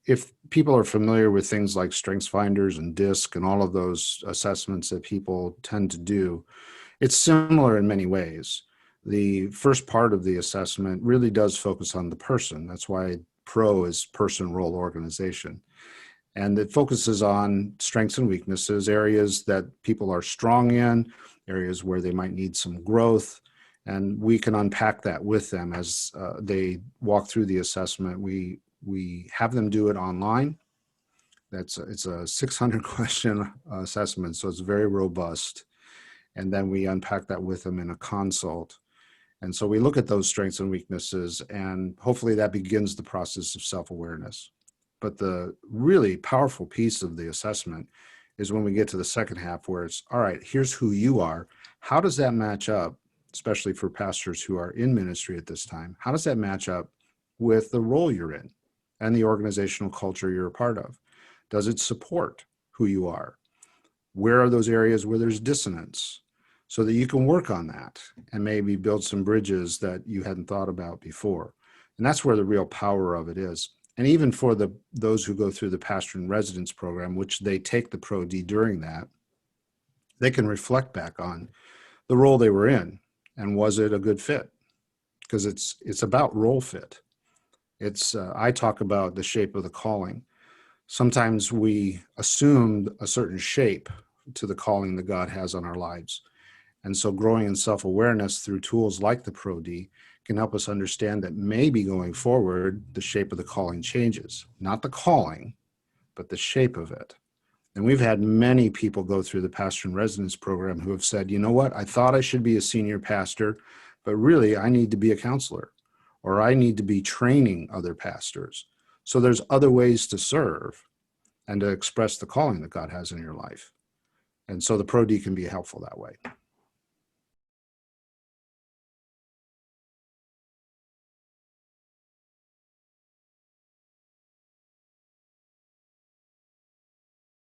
if people are familiar with things like Strengths Finders and DISC and all of those assessments that people tend to do, it's similar in many ways. The first part of the assessment really does focus on the person. That's why PRO is person, role, organization. And it focuses on strengths and weaknesses, areas that people are strong in, areas where they might need some growth. And we can unpack that with them as they walk through the assessment. We have them do it online. It's a 600 question assessment, so it's very robust. And then we unpack that with them in a consult. And so we look at those strengths and weaknesses, and hopefully that begins the process of self-awareness. But the really powerful piece of the assessment is when we get to the second half, where it's, all right, here's who you are. How does that match up, especially for pastors who are in ministry at this time? How does that match up with the role you're in and the organizational culture you're a part of? Does it support who you are? Where are those areas where there's dissonance, so that you can work on that and maybe build some bridges that you hadn't thought about before? And that's where the real power of it is. And even for those who go through the pastor in residence program, which they take the Pro-D during that, they can reflect back on the role they were in and was it a good fit? Because it's about role fit. I talk about the shape of the calling. Sometimes we assume a certain shape to the calling that God has on our lives. And so growing in self-awareness through tools like the Pro-D can help us understand that maybe going forward, the shape of the calling changes. Not the calling, but the shape of it. And we've had many people go through the pastor in residence program who have said, you know what, I thought I should be a senior pastor, but really I need to be a counselor, or I need to be training other pastors. So there's other ways to serve and to express the calling that God has in your life. And so the Pro-D can be helpful that way.